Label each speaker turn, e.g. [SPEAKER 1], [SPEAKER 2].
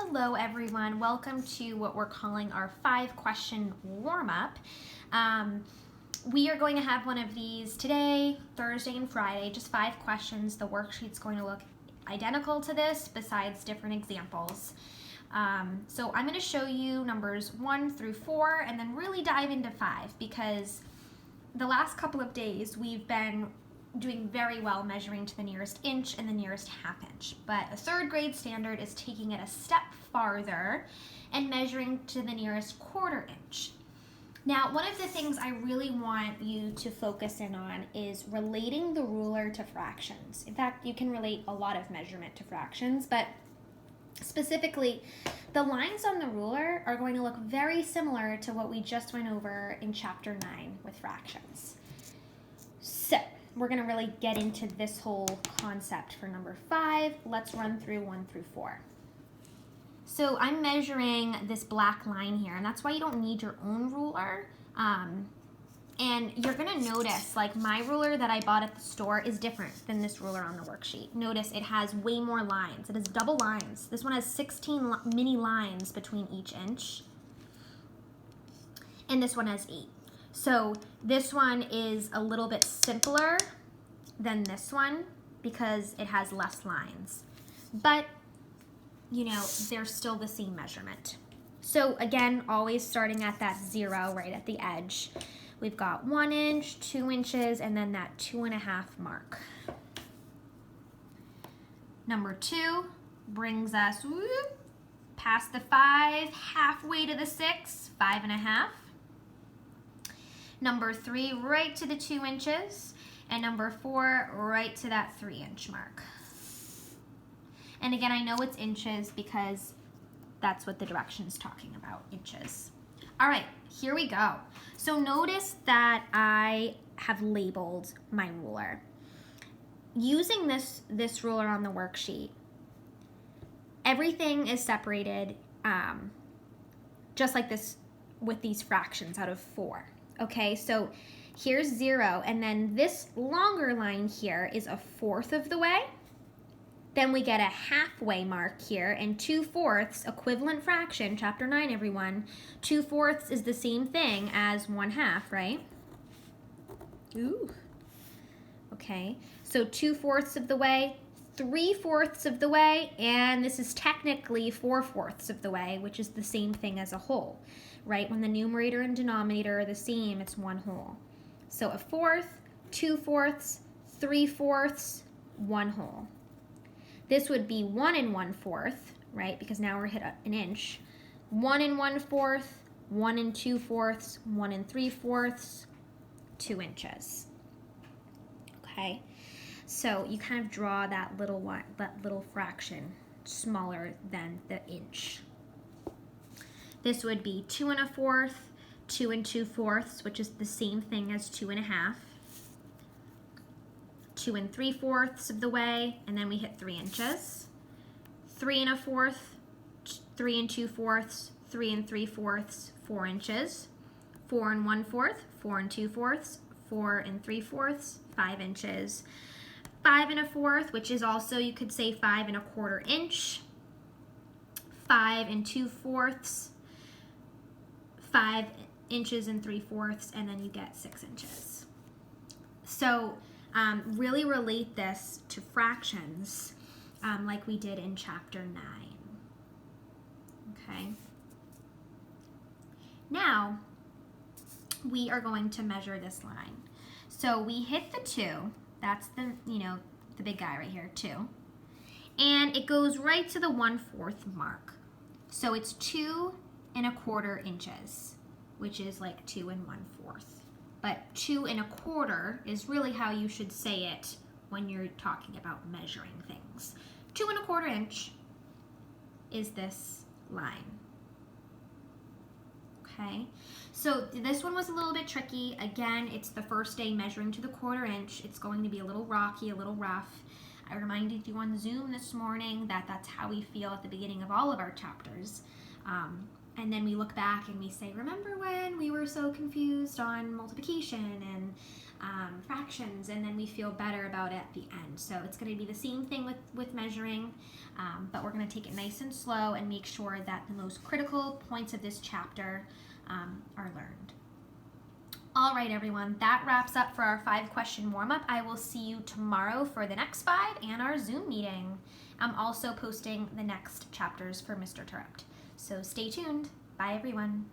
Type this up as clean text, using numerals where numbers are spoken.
[SPEAKER 1] Hello everyone, welcome to what we're calling our 5-question warm-up. We are going to have one of these today, Thursday and Friday, just 5 questions. The worksheet's going to look identical to this besides different examples. So I'm going to show you numbers 1 through 4 and then really dive into 5 because the last couple of days we've been doing very well measuring to the nearest inch and the nearest half inch. But a 3rd grade standard is taking it a step farther and measuring to the nearest 1/4 inch. Now, one of the things I really want you to focus in on is relating the ruler to fractions. In fact, you can relate a lot of measurement to fractions, but specifically, the lines on the ruler are going to look very similar to what we just went over in chapter 9 with fractions. So, we're going to really get into this whole concept for number 5. Let's run through 1 through 4. So I'm measuring this black line here, and that's why you don't need your own ruler. And you're going to notice, like my ruler that I bought at the store is different than this ruler on the worksheet. Notice it has way more lines. It has double lines. This one has 16 mini lines between each inch, and this one has 8. So this one is a little bit simpler than this one because it has less lines. But, you know, they're still the same measurement. So again, always starting at that 0 right at the edge. We've got 1 inch, 2 inches, and then that 2.5 mark. Number 2 brings us past the 5, halfway to the 6, 5.5. Number 3, right to the 2 inches. And number 4, right to that 3-inch mark. And again, I know it's inches because that's what the direction's talking about, inches. All right, here we go. So notice that I have labeled my ruler. Using this ruler on the worksheet, everything is separated just like this with these fractions out of 4. Okay, so here's 0, and then this longer line here is 1/4 of the way. Then we get a halfway mark here, and 2/4, equivalent fraction, chapter 9, everyone. 2/4 is the same thing as 1/2, right? Ooh. Okay, so 2/4 of the way, 3/4 of the way, and this is technically 4/4 of the way, which is the same thing as a whole, right? When the numerator and denominator are the same, it's one whole. So 1/4, 2/4, 3/4, one whole. This would be 1 1/4, right? Because now we're hit an inch. 1 1/4, 1 2/4, 1 3/4, 2 inches. Okay, so you kind of draw that little fraction smaller than the inch. This would be 2 1/4, 2 2/4, which is the same thing as 2.5. 2 3/4 of the way, and then we hit 3 inches. 3 1/4, 3 2/4, 3 3/4, 4 inches. 4 1/4, 4 2/4, 4 3/4, 5 inches. 5 1/4, which is also, you could say 5 1/4 inch. 5 2/4, 5 inches and 3/4, and then you get 6 inches. So really relate this to fractions like we did in chapter 9. Okay. Now we are going to measure this line. So we hit the 2. That's the big guy right here, 2. And it goes right to the 1/4 mark. So it's 2 1/4 inches, which is like 2 1/4. But 2 1/4 is really how you should say it when you're talking about measuring things. 2 1/4 inch is this line. Okay, so this one was a little bit tricky. Again, it's the first day measuring to the 1/4 inch. It's going to be a little rocky, a little rough. I reminded you on Zoom this morning that that's how we feel at the beginning of all of our chapters. and then we look back and we say, remember when we were so confused on multiplication and fractions, and then we feel better about it at the end. So it's going to be the same thing with measuring, but we're going to take it nice and slow and make sure that the most critical points of this chapter are learned. All right, everyone, that wraps up for our 5-question warm-up. I will see you tomorrow for the next 5 and our Zoom meeting. I'm also posting the next chapters for Mr. Terrept. So stay tuned. Bye, everyone.